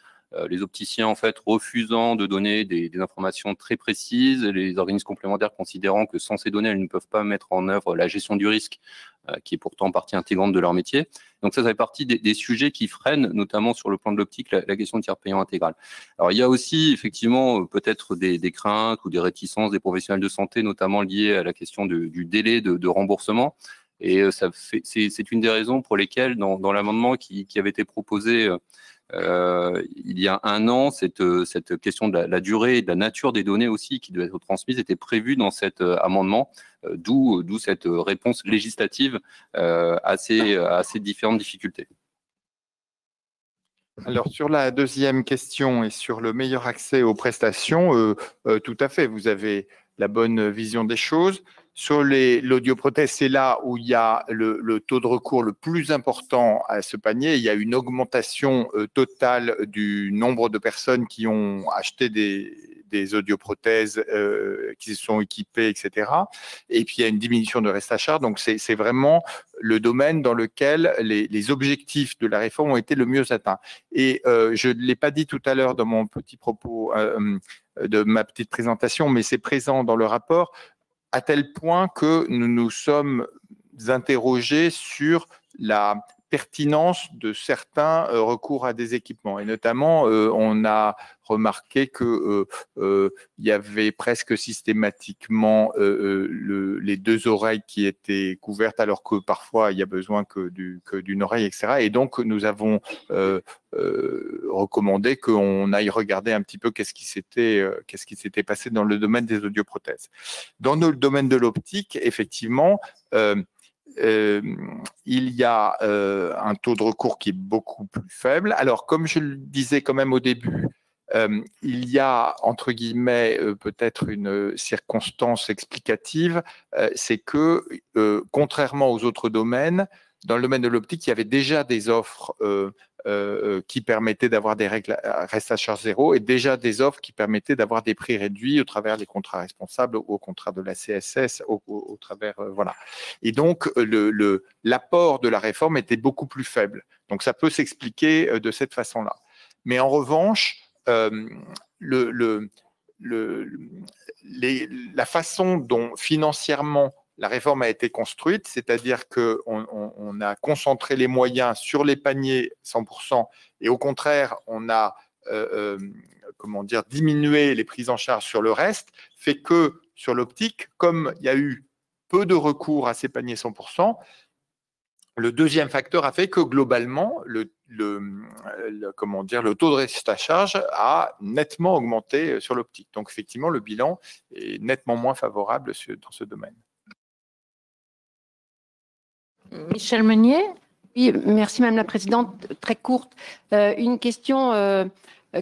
Les opticiens, en fait, refusant de donner des informations très précises, les organismes complémentaires considérant que sans ces données, elles ne peuvent pas mettre en œuvre la gestion du risque, qui est pourtant partie intégrante de leur métier. Donc ça fait partie des sujets qui freinent, notamment sur le plan de l'optique, la question de tiers payant intégral. Alors il y a aussi effectivement peut-être des craintes ou des réticences des professionnels de santé, notamment liées à la question du délai de remboursement. Et c'est une des raisons pour lesquelles, dans l'amendement qui avait été proposé il y a un an, cette question de la durée et de la nature des données aussi qui doivent être transmises était prévue dans cet amendement, d'où cette réponse législative à ces différentes difficultés. Alors, sur la deuxième question et sur le meilleur accès aux prestations, tout à fait, vous avez la bonne vision des choses. Sur l'audioprothèse, c'est là où il y a le taux de recours le plus important à ce panier. Il y a une augmentation totale du nombre de personnes qui ont acheté des audioprothèses, qui se sont équipées, etc. Et puis, il y a une diminution de reste à charge. Donc, c'est vraiment le domaine dans lequel les objectifs de la réforme ont été le mieux atteints. Et je ne l'ai pas dit tout à l'heure dans mon petit propos de ma petite présentation, mais c'est présent dans le rapport, à tel point que nous nous sommes interrogés sur la pertinence de certains recours à des équipements. Et notamment, on a remarqué qu'il y avait presque systématiquement les deux oreilles qui étaient couvertes, alors que parfois, il y a besoin que d'une oreille, etc. Et donc, nous avons recommandé qu'on aille regarder un petit peu qu'est-ce qui s'était passé dans le domaine des audioprothèses. Dans le domaine de l'optique, effectivement, il y a un taux de recours qui est beaucoup plus faible. Alors, comme je le disais quand même au début, Il y a, entre guillemets, peut-être une circonstance explicative, c'est que, contrairement aux autres domaines, dans le domaine de l'optique, il y avait déjà des offres qui permettaient d'avoir des règles reste à charge zéro et déjà des offres qui permettaient d'avoir des prix réduits au travers des contrats responsables, au contrat de la CSS, au travers voilà. Et donc l'apport de la réforme était beaucoup plus faible. Donc ça peut s'expliquer de cette façon-là. Mais en revanche, la façon dont financièrement la réforme a été construite, c'est-à-dire qu'on a concentré les moyens sur les paniers 100% et au contraire, on a comment dire, diminué les prises en charge sur le reste, fait que sur l'optique, comme il y a eu peu de recours à ces paniers 100%, le deuxième facteur a fait que globalement, comment dire, le taux de reste à charge a nettement augmenté sur l'optique. Donc effectivement, le bilan est nettement moins favorable dans ce domaine. Michèle Meunier. Oui, merci Madame la Présidente. Très courte. Une question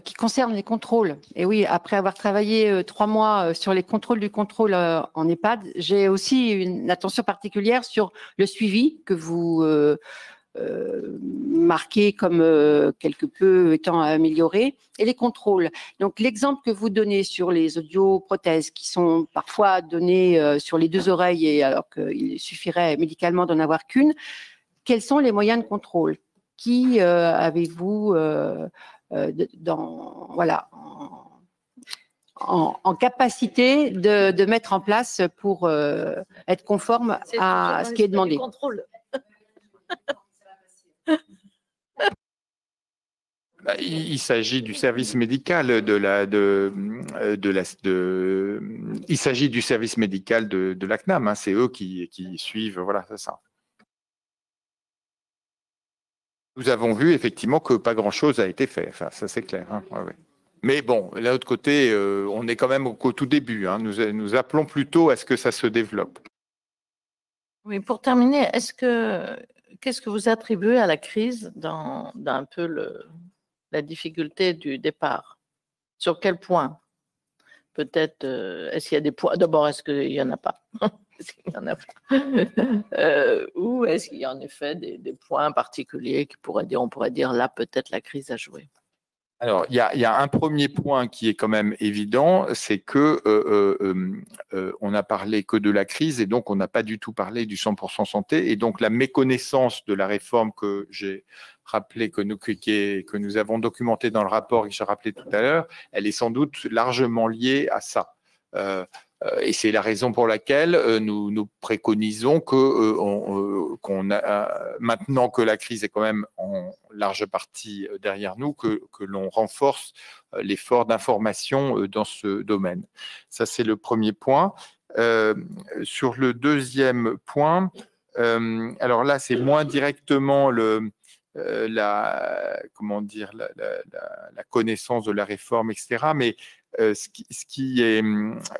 qui concerne les contrôles. Et oui, après avoir travaillé 3 mois sur les contrôles du contrôle en EHPAD, j'ai aussi une attention particulière sur le suivi que vous marquez comme quelque peu étant amélioré et les contrôles. Donc l'exemple que vous donnez sur les audioprothèses qui sont parfois données sur les 2 oreilles et alors qu'il suffirait médicalement d'en avoir qu'une, quels sont les moyens de contrôle? Qui avez-vous en capacité de mettre en place pour être conforme à ce qui est demandé? Il s'agit du service médical il s'agit du service médical de la CNAM, hein, c'est eux qui suivent, voilà, c'est ça. Nous avons vu effectivement que pas grand-chose a été fait, enfin, ça c'est clair. Hein, ouais. Mais bon, de l'autre côté, on est quand même au tout début. Hein, nous appelons plutôt à ce que ça se développe. Oui, pour terminer, qu'est-ce que vous attribuez à la crise dans un peu la difficulté du départ? Sur quel point? Peut-être, est-ce qu'il y a des points? D'abord, est-ce qu'il n'y en a pas? Est-ce qu'il y en a pas? Ou est-ce qu'il y a en effet des points particuliers on pourrait dire là, peut-être la crise a joué? Alors, il y a un premier point qui est quand même évident, c'est que on n'a parlé que de la crise et donc on n'a pas du tout parlé du 100% santé. Et donc, la méconnaissance de la réforme que j'ai rappelé, que nous avons documenté dans le rapport et que j'ai rappelé tout à l'heure, elle est sans doute largement liée à ça. Et c'est la raison pour laquelle nous préconisons maintenant que la crise est quand même en large partie derrière nous, que l'on renforce l'effort d'information dans ce domaine. Ça, c'est le premier point. Sur le deuxième point, alors là, c'est moins directement la connaissance de la réforme, etc. Mais ce qui est,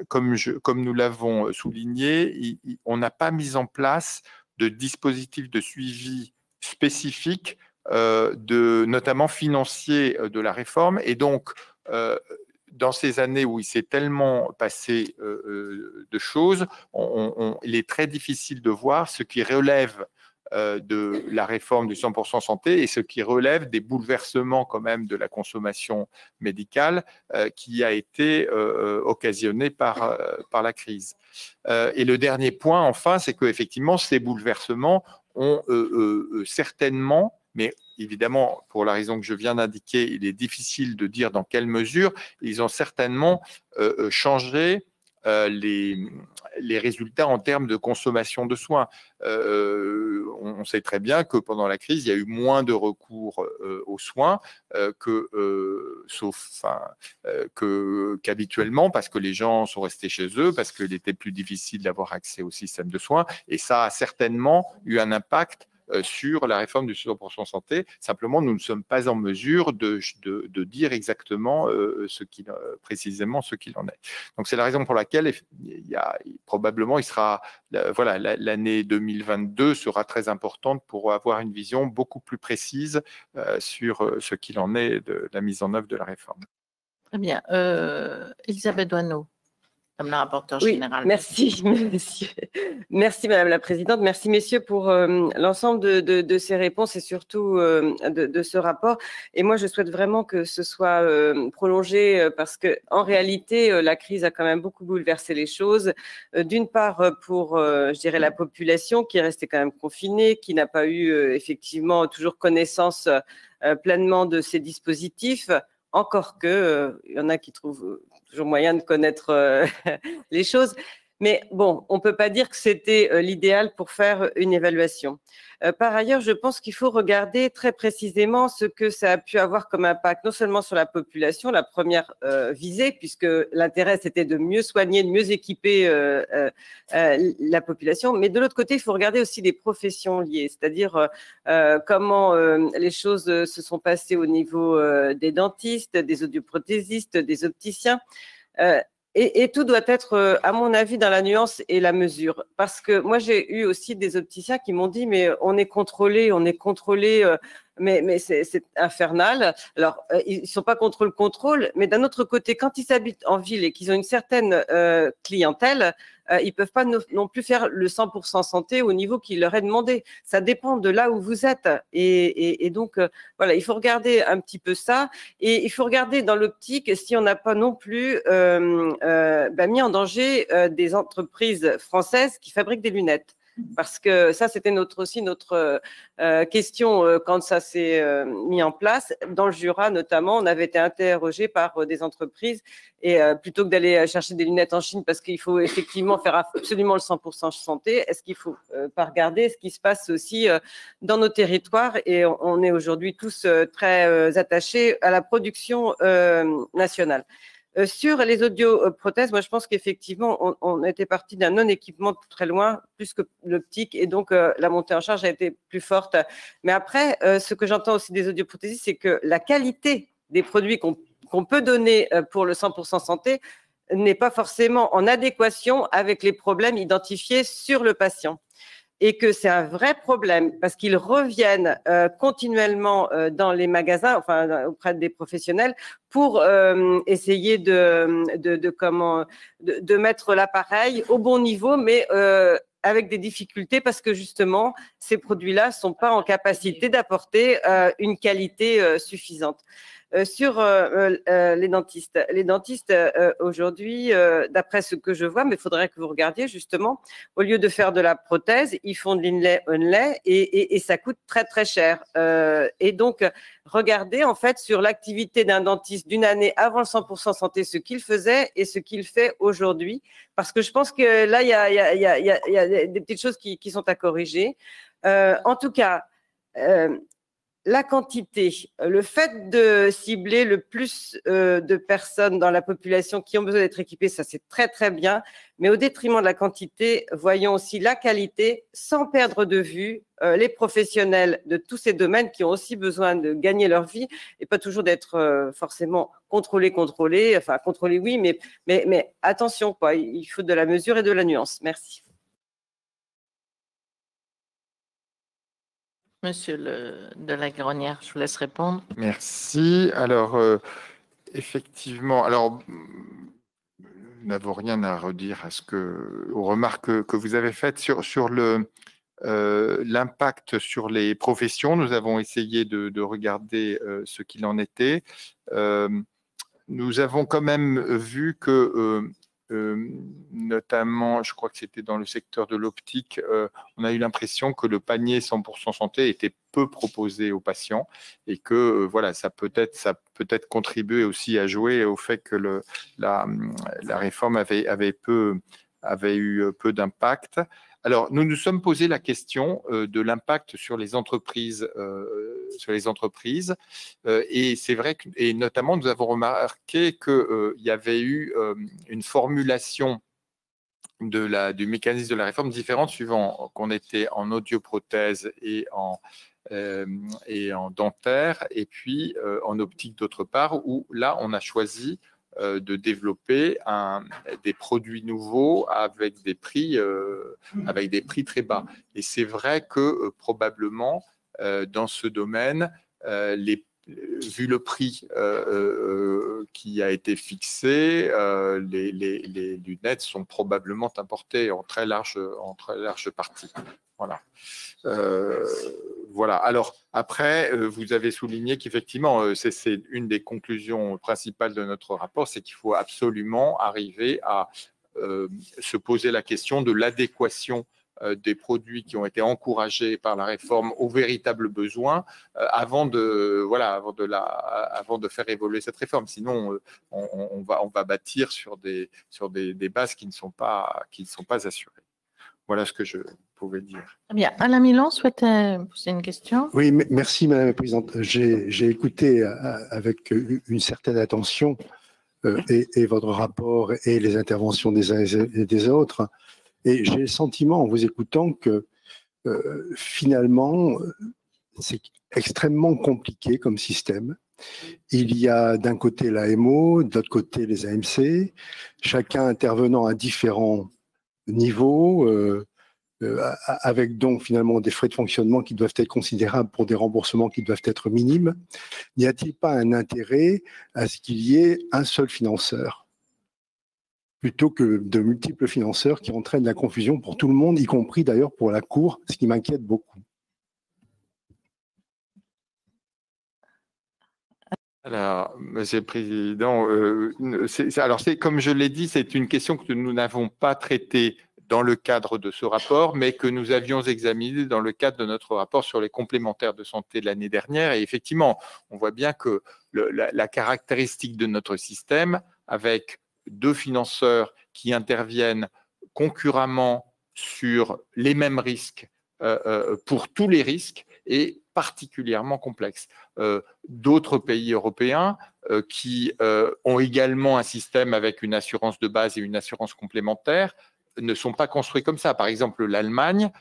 comme nous l'avons souligné, on n'a pas mis en place de dispositif de suivi spécifique, notamment financier, de la réforme. Et donc, dans ces années où il s'est tellement passé de choses, il est très difficile de voir ce qui relève de la réforme du 100% santé et ce qui relève des bouleversements quand même de la consommation médicale qui a été occasionné par la crise. Et le dernier point, enfin, c'est qu'effectivement, ces bouleversements ont certainement, mais évidemment, pour la raison que je viens d'indiquer, il est difficile de dire dans quelle mesure, ils ont certainement changé les résultats en termes de consommation de soins. On sait très bien que pendant la crise, il y a eu moins de recours aux soins qu'habituellement, parce que les gens sont restés chez eux, parce qu'il était plus difficile d'avoir accès au système de soins. Et ça a certainement eu un impact sur la réforme du 100% santé. Simplement, nous ne sommes pas en mesure de dire exactement précisément ce qu'il en est. Donc, c'est la raison pour laquelle probablement l'année 2022 sera très importante pour avoir une vision beaucoup plus précise sur ce qu'il en est de la mise en œuvre de la réforme. Très bien. Elisabeth Doineau, comme la rapporteure Oui, générale. merci, merci Madame la Présidente, merci messieurs pour l'ensemble de ces réponses et surtout de ce rapport. Et moi, je souhaite vraiment que ce soit prolongé parce que en réalité, la crise a quand même beaucoup bouleversé les choses. D'une part, pour, je dirais, la population qui est restée quand même confinée, qui n'a pas eu effectivement toujours connaissance pleinement de ces dispositifs. Encore que, il y en a qui trouvent toujours moyen de connaître les choses. Mais bon, on ne peut pas dire que c'était l'idéal pour faire une évaluation. Par ailleurs, je pense qu'il faut regarder très précisément ce que ça a pu avoir comme impact, non seulement sur la population, la première visée, puisque l'intérêt c'était de mieux soigner, de mieux équiper la population, mais de l'autre côté, il faut regarder aussi les professions liées, c'est-à-dire comment les choses se sont passées au niveau des dentistes, des audioprothésistes, des opticiens. Et tout doit être, à mon avis, dans la nuance et la mesure. Parce que moi, j'ai eu aussi des opticiens qui m'ont dit, mais on est contrôlé, mais c'est infernal. Alors, ils ne sont pas contre le contrôle, mais d'un autre côté, quand ils habitent en ville et qu'ils ont une certaine clientèle, ils ne peuvent pas non plus faire le 100% santé au niveau qui leur est demandé. Ça dépend de là où vous êtes. Et donc, voilà, il faut regarder un petit peu ça. Et il faut regarder dans l'optique si on n'a pas non plus mis en danger des entreprises françaises qui fabriquent des lunettes. Parce que ça, c'était aussi notre question quand ça s'est mis en place. Dans le Jura, notamment, on avait été interrogé par des entreprises et plutôt que d'aller chercher des lunettes en Chine parce qu'il faut effectivement faire absolument le 100% santé, est-ce qu'il ne faut pas regarder ce qui se passe aussi dans nos territoires? Et on est aujourd'hui tous très attachés à la production nationale. Sur les audioprothèses, moi je pense qu'effectivement on était parti d'un non-équipement très loin, plus que l'optique, et donc la montée en charge a été plus forte. Mais après, ce que j'entends aussi des audioprothésistes, c'est que la qualité des produits qu'on peut donner pour le 100% santé n'est pas forcément en adéquation avec les problèmes identifiés sur le patient. Et que c'est un vrai problème parce qu'ils reviennent continuellement dans les magasins, enfin auprès des professionnels, pour essayer de mettre l'appareil au bon niveau, mais avec des difficultés parce que justement, ces produits-là ne sont pas en capacité d'apporter une qualité suffisante. Sur les dentistes. Les dentistes, aujourd'hui, d'après ce que je vois, mais il faudrait que vous regardiez justement, au lieu de faire de la prothèse, ils font de l'inlay et ça coûte très, très cher. Et donc, regardez en fait sur l'activité d'un dentiste d'une année avant le 100% santé, ce qu'il faisait et ce qu'il fait aujourd'hui. Parce que je pense que là, il y a des petites choses qui sont à corriger. En tout cas, la quantité, le fait de cibler le plus de personnes dans la population qui ont besoin d'être équipées, ça c'est très très bien, mais au détriment de la quantité, voyons aussi la qualité sans perdre de vue les professionnels de tous ces domaines qui ont aussi besoin de gagner leur vie et pas toujours d'être forcément contrôlés, enfin contrôlés oui, mais attention quoi, il faut de la mesure et de la nuance. Merci. Monsieur de la Guéronnière, je vous laisse répondre. Merci. Alors, effectivement, alors, nous n'avons rien à redire aux remarques que vous avez faites sur l'impact sur les professions. Nous avons essayé de regarder ce qu'il en était. Nous avons quand même vu que notamment, je crois que c'était dans le secteur de l'optique, on a eu l'impression que le panier 100% santé était peu proposé aux patients et que voilà, ça peut-être contribué aussi à jouer au fait que la réforme avait eu peu d'impact. Alors, nous nous sommes posé la question de l'impact sur les entreprises, et c'est vrai que, et notamment, nous avons remarqué qu'il y avait eu une formulation du mécanisme de la réforme différente suivant qu'on était en audioprothèse et en dentaire, et puis en optique d'autre part, où là, on a choisi de développer des produits nouveaux avec des prix très bas. Et c'est vrai que probablement, dans ce domaine, les vu le prix qui a été fixé, les lunettes sont probablement importées en très large partie. Voilà. Voilà. Alors après, vous avez souligné qu'effectivement, c'est une des conclusions principales de notre rapport, c'est qu'il faut absolument arriver à se poser la question de l'adéquation des produits qui ont été encouragés par la réforme aux véritables besoins avant de faire évoluer cette réforme. Sinon, on va bâtir sur des bases qui ne sont pas assurées. Voilà ce que je pouvais dire. Très bien. Alain Milon souhaitait poser une question. Oui, merci Madame la Présidente. J'ai écouté avec une certaine attention et votre rapport et les interventions des uns et des autres. Et j'ai le sentiment, en vous écoutant, que finalement, c'est extrêmement compliqué comme système. Il y a d'un côté l'AMO, de l'autre côté les AMC, chacun intervenant à différents niveaux, avec donc finalement des frais de fonctionnement qui doivent être considérables pour des remboursements qui doivent être minimes. N'y a-t-il pas un intérêt à ce qu'il y ait un seul financeur, plutôt que de multiples financeurs qui entraînent la confusion pour tout le monde, y compris d'ailleurs pour la Cour, ce qui m'inquiète beaucoup. Alors, Monsieur le Président, comme je l'ai dit, c'est une question que nous n'avons pas traitée dans le cadre de ce rapport, mais que nous avions examiné dans le cadre de notre rapport sur les complémentaires de santé de l'année dernière. Et effectivement, on voit bien que la caractéristique de notre système, avec deux financeurs qui interviennent concurremment sur les mêmes risques pour tous les risques, est particulièrement complexe. D'autres pays européens qui ont également un système avec une assurance de base et une assurance complémentaire ne sont pas construits comme ça. Par exemple, l'Allemagne,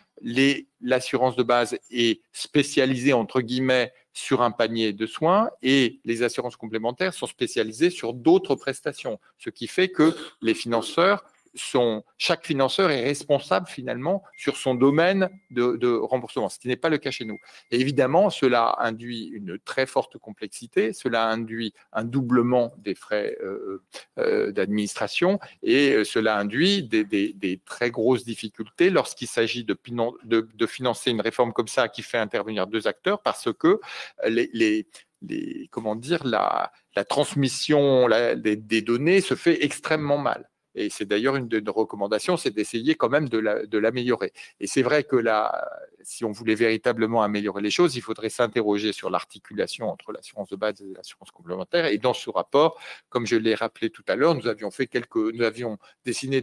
l'assurance de base est spécialisée, entre guillemets, sur un panier de soins et les assurances complémentaires sont spécialisées sur d'autres prestations, ce qui fait que les financeurs chaque financeur est responsable finalement sur son domaine de remboursement, ce qui n'est pas le cas chez nous. Et évidemment, cela induit une très forte complexité, cela induit un doublement des frais d'administration et cela induit des très grosses difficultés lorsqu'il s'agit de financer une réforme comme ça qui fait intervenir deux acteurs parce que la transmission des données se fait extrêmement mal. Et c'est d'ailleurs une de nos recommandations, c'est d'essayer quand même de l'améliorer. Et c'est vrai que si on voulait véritablement améliorer les choses, il faudrait s'interroger sur l'articulation entre l'assurance de base et l'assurance complémentaire. Et dans ce rapport, comme je l'ai rappelé tout à l'heure, nous avions dessiné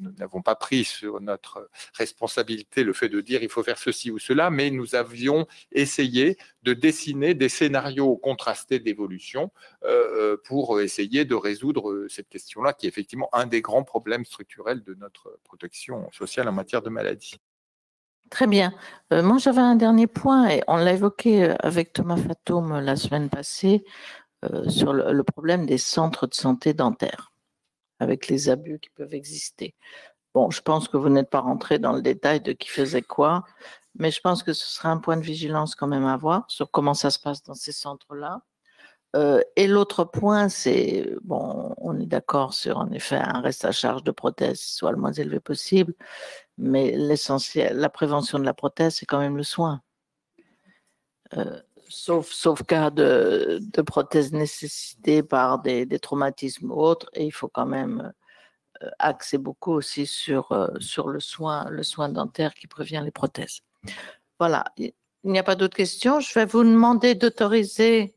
nous n'avons pas pris sur notre responsabilité le fait de dire il faut faire ceci ou cela, mais nous avions essayé de dessiner des scénarios contrastés d'évolution pour essayer de résoudre cette question-là, qui est effectivement un des grands problèmes structurels de notre protection sociale en matière de maladie. Très bien. Moi, j'avais un dernier point, et on l'a évoqué avec Thomas Fatoum la semaine passée, sur le problème des centres de santé dentaires, avec les abus qui peuvent exister. Bon, je pense que vous n'êtes pas rentré dans le détail de qui faisait quoi, mais je pense que ce sera un point de vigilance quand même à avoir sur comment ça se passe dans ces centres-là. Et l'autre point, c'est, bon, on est d'accord sur en effet un reste à charge de prothèse soit le moins élevé possible, mais l'essentiel, la prévention de la prothèse, c'est quand même le soin. Sauf cas de prothèses nécessitées par des traumatismes ou autres, et il faut quand même axer beaucoup aussi sur le soin dentaire qui prévient les prothèses. Voilà, il n'y a pas d'autres questions. Je vais vous demander d'autoriser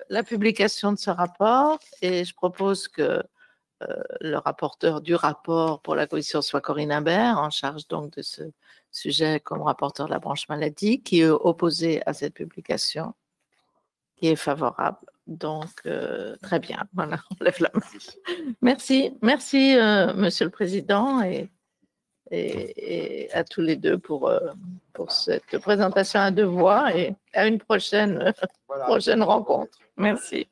la publication de ce rapport et je propose que le rapporteur du rapport pour la commission soit Corinne Imbert, en charge donc de ce sujet comme rapporteur de la branche maladie, qui est opposé à cette publication, qui est favorable. Donc, très bien, voilà, on lève la main. Merci, Monsieur le Président, et à tous les deux pour cette présentation à deux voix et à une prochaine rencontre. Merci.